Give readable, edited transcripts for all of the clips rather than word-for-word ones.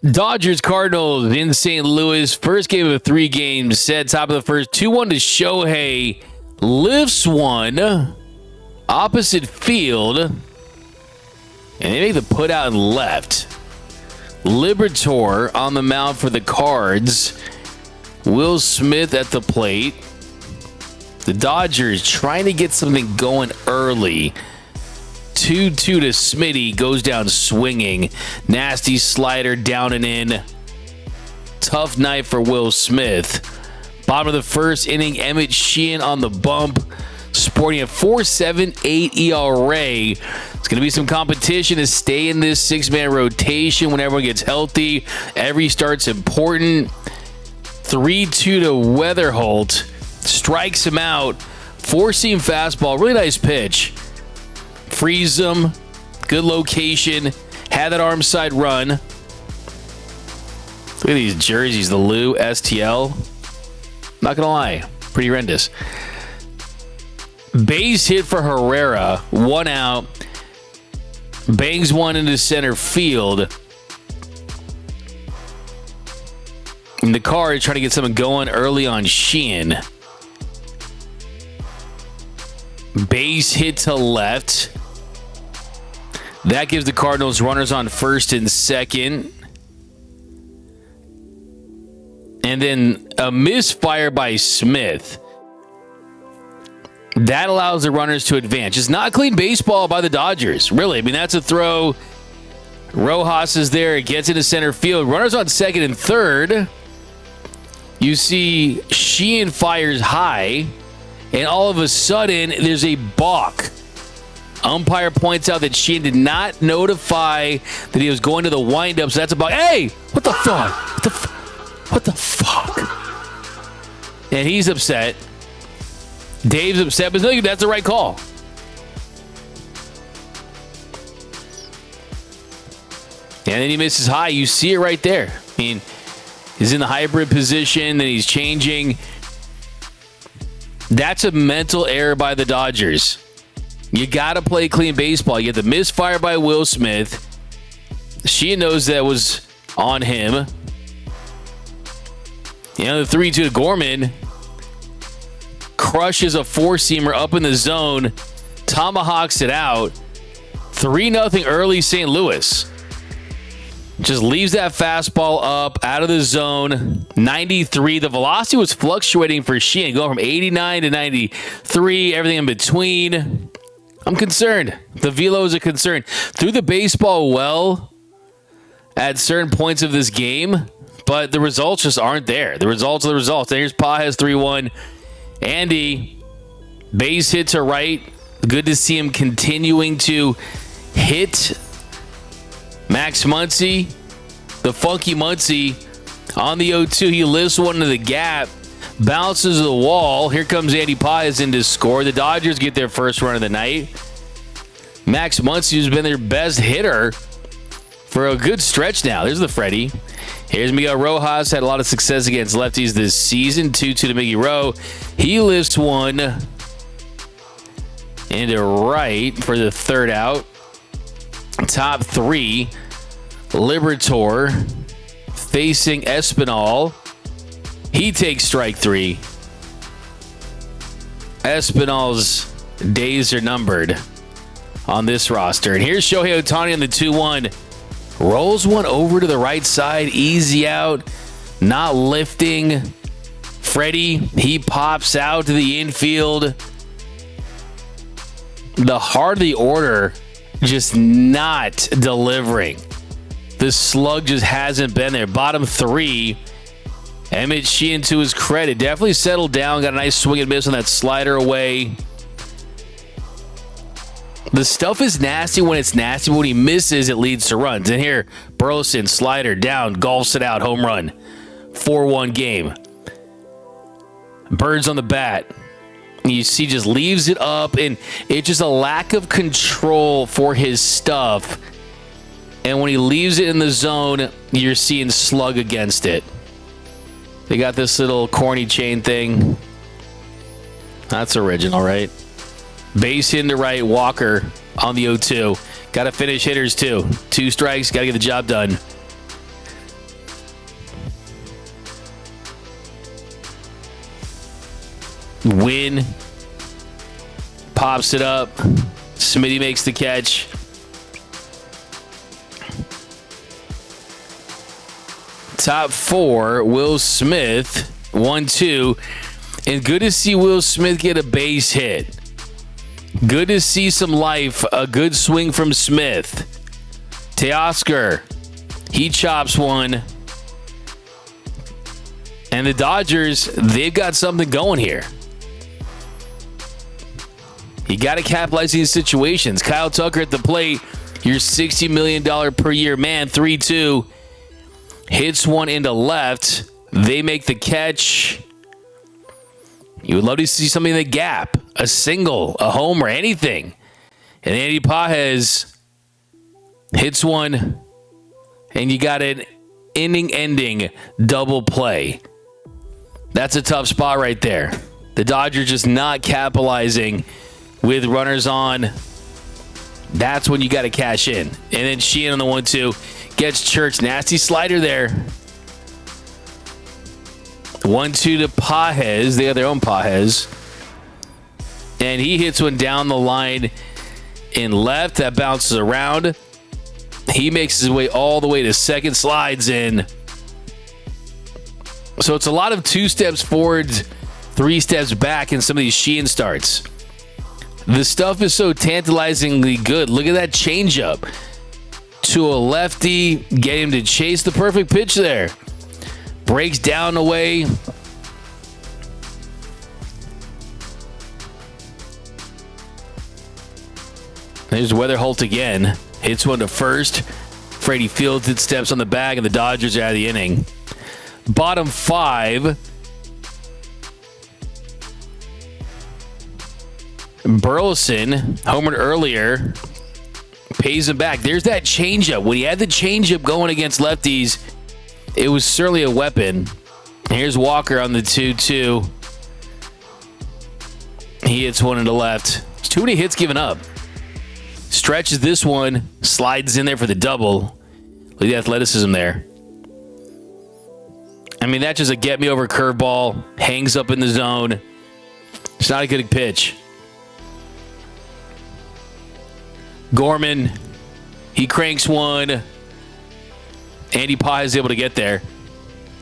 Dodgers Cardinals in St. Louis. First game of a 3-game set. Top of the first. 2-1 to Shohei. Lifts one. Opposite field. And they make the put out and left. Liberatore on the mound for the Cards. Will Smith at the plate. The Dodgers trying to get something going early. 2-2 to Smitty, goes down swinging. Nasty slider down and in. Tough night for Will Smith. Bottom of the first inning, Emmett Sheehan on the bump, sporting a 4.78 ERA. It's going to be some competition to stay in this 6-man rotation when everyone gets healthy. Every start's important. 3-2 to Weatherholt. Strikes him out. 4-seam fastball. Really nice pitch. Freeze him. Good location. Had that arm side run. Look at these jerseys. The Lou STL. Not going to lie. Pretty horrendous. Base hit for Herrera. 1 out. Bangs one into center field. And the Cards trying to get something going early on Sheehan. Base hit to left. That gives the Cardinals runners on first and second. And then a misfire by Smith. That allows the runners to advance. Just not clean baseball by the Dodgers. Really, I mean, that's a throw. Rojas is there. It gets into center field. Runners on second and third. You see Sheehan fires high. And all of a sudden, there's a balk. Umpire points out that Sheehan did not notify that he was going to the windup, so that's a balk. Hey! What the fuck? What the fuck? And he's upset. Dave's upset, but that's the right call. And then he misses high. You see it right there. I mean, he's in the hybrid position, then he's changing. That's a mental error by the Dodgers. You got to play clean baseball. You get the misfire by Will Smith. Sheehan knows that was on him. You know, the 3-2 to Gorman. Crushes a 4-seamer up in the zone. Tomahawks it out. 3-0 early St. Louis. Just leaves that fastball up out of the zone. 93. The velocity was fluctuating for Sheehan, going from 89 to 93, everything in between. I'm concerned. The velo is a concern. Threw the baseball well at certain points of this game, but the results just aren't there. The results are the results. And here's Pages 3-1. Andy, base hit to right. Good to see him continuing to hit. Max Muncy, the funky Muncy, on the 0-2. He lifts one into the gap, bounces to the wall. Here comes Andy Pages in to score. The Dodgers get their first run of the night. Max Muncy, who's been their best hitter for a good stretch now. There's the Freddie. Here's Miguel Rojas. Had a lot of success against lefties this season. 2-2 to Miggy Rowe. He lifts one into right for the third out. Top 3. Liberatore facing Espinal. He takes strike 3. Espinal's days are numbered on this roster. And here's Shohei Ohtani on the 2-1. Rolls one over to the right side. Easy out. Not lifting. Freddie, he pops out to the infield. The heart of the order just not delivering. The slug just hasn't been there. Bottom 3. Emmett Sheehan, to his credit, definitely settled down. Got a nice swing and miss on that slider away. The stuff is nasty when it's nasty. But when he misses, it leads to runs. And here, Burleson, slider down, golfs it out, home run. 4-1 game. Birds on the bat. You see, just leaves it up, and it's just a lack of control for his stuff. And when he leaves it in the zone, you're seeing slug against it. They got this little corny chain thing. That's original, right? Base hit to right, Walker on the 0-2. Got to finish hitters, too. 2 strikes, got to get the job done. Win. Pops it up. Smitty makes the catch. Top 4, Will Smith, 1-2. And good to see Will Smith get a base hit. Good to see some life. A good swing from Smith. Teoscar, he chops one. And the Dodgers, they've got something going here. You got to capitalize these situations. Kyle Tucker at the plate, your $60 million per year man, 3-2. Hits one into left. They make the catch. You would love to see something in the gap. A single, a homer, anything. And Andy Pages hits one. And you got an inning-ending double play. That's a tough spot right there. The Dodgers just not capitalizing with runners on. That's when you got to cash in. And then Sheehan on the 1-2. Gets Church. Nasty slider there. 1-2 to Pages. They have their own Pages. And he hits one down the line in left. That bounces around. He makes his way all the way to second. Slides in. So it's a lot of 2 steps forward, 3 steps back in some of these Sheehan starts. The stuff is so tantalizingly good. Look at that changeup. To a lefty, get him to chase the perfect pitch there. Breaks down away. There's Weatherholt again. Hits one to first. Freddie fields it, steps on the bag, and the Dodgers are out of the inning. Bottom 5. Burleson, homered earlier. Pays him back. There's that changeup. When he had the changeup going against lefties, it was certainly a weapon. Here's Walker on the 2-2. He hits one into left. There's too many hits given up. Stretches this one. Slides in there for the double. Look at the athleticism there. I mean, that's just a get-me-over curveball. Hangs up in the zone. It's not a good pitch. Gorman, he cranks one. Andy Pye is able to get there.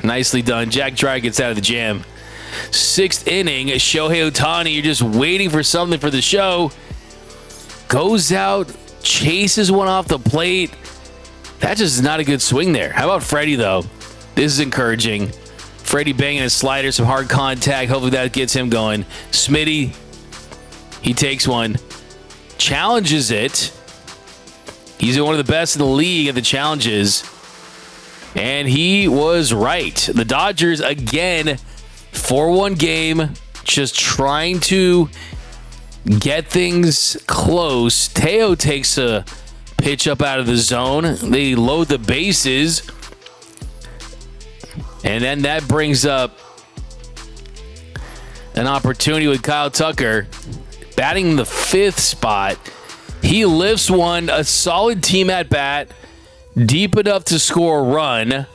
Nicely done. Jack Dry gets out of the jam. 6th inning, Shohei Ohtani, you're just waiting for something for the show. Goes out, chases one off the plate. That just is not a good swing there. How about Freddie, though? This is encouraging. Freddie banging his slider, some hard contact. Hopefully that gets him going. Smitty, he takes one. Challenges it. He's one of the best in the league at the challenges. And he was right. The Dodgers, again, 4-1 game. Just trying to get things close. Teo takes a pitch up out of the zone. They load the bases. And then that brings up an opportunity with Kyle Tucker. Batting the 5th spot. He lifts one, a solid team at bat, deep enough to score a run.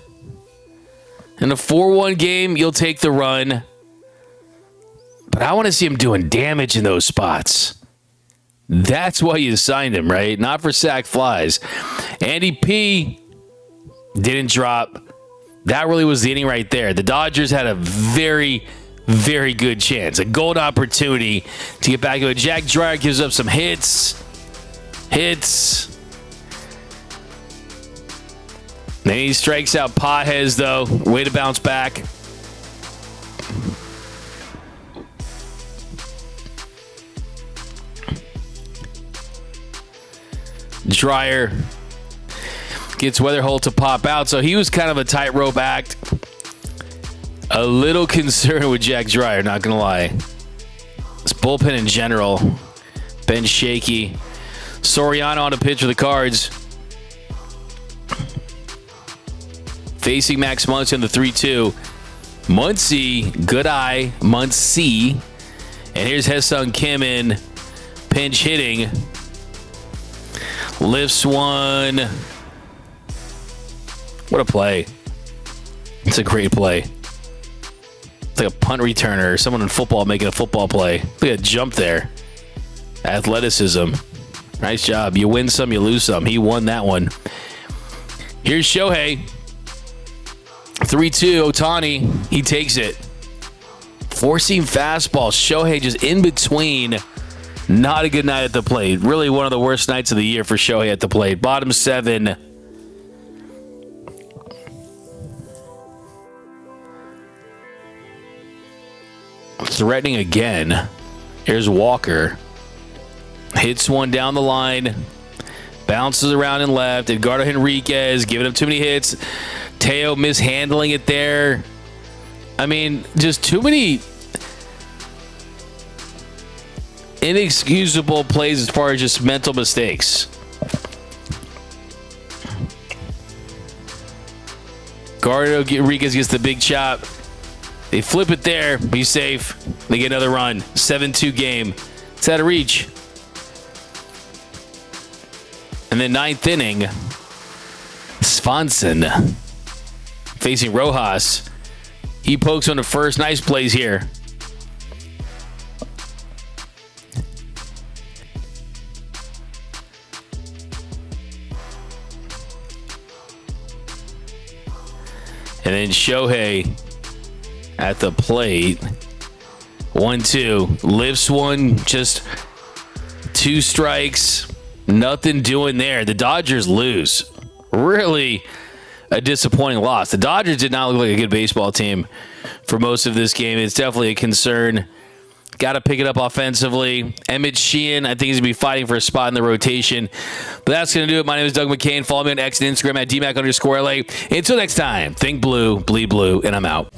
In a 4-1 game, you'll take the run. But I want to see him doing damage in those spots. That's why you signed him, right? Not for sack flies. Andy P. didn't drop. That really was the inning right there. The Dodgers had a very, very good chance. A golden opportunity to get back to it. Jack Dreyer gives up some hits. Then he strikes out Pages, though. Way to bounce back. Dreyer gets Weatherholt to pop out. So he was kind of a tightrope act. A little concerned with Jack Dreyer, not going to lie. This bullpen in general, been shaky. Soriano on a pitch for the Cards. Facing Max Muncy on the 3-2. Muncy, good eye. Muncy. And here's Haesung Kim in pinch hitting. Lifts one. What a play. It's a great play. It's like a punt returner or someone in football making a football play. Look at a jump there. Athleticism. Nice job. You win some, you lose some. He won that one. Here's Shohei. 3-2, Ohtani. He takes it. Four-seam fastball. Shohei just in between. Not a good night at the plate. Really one of the worst nights of the year for Shohei at the plate. Bottom 7. Threatening again. Here's Walker. Hits one down the line. Bounces around and left. Edgardo Henriquez giving him too many hits. Teo mishandling it there. I mean, just too many inexcusable plays as far as just mental mistakes. Edgardo Henriquez gets the big chop. They flip it there. Be safe. They get another run. 7-2 game. It's out of reach. And then 9th inning. Swanson facing Rojas. He pokes on the first. Nice plays here. And then Shohei at the plate. 1-2. Lifts one. Just 2 strikes. Nothing doing there. The Dodgers lose. Really a disappointing loss. The Dodgers did not look like a good baseball team for most of this game. It's definitely a concern. Got to pick it up offensively. Emmett Sheehan, I think he's going to be fighting for a spot in the rotation. But that's going to do it. My name is Doug McCain. Follow me on X and Instagram at DMAC_LA. Until next time, think blue, bleed blue, and I'm out.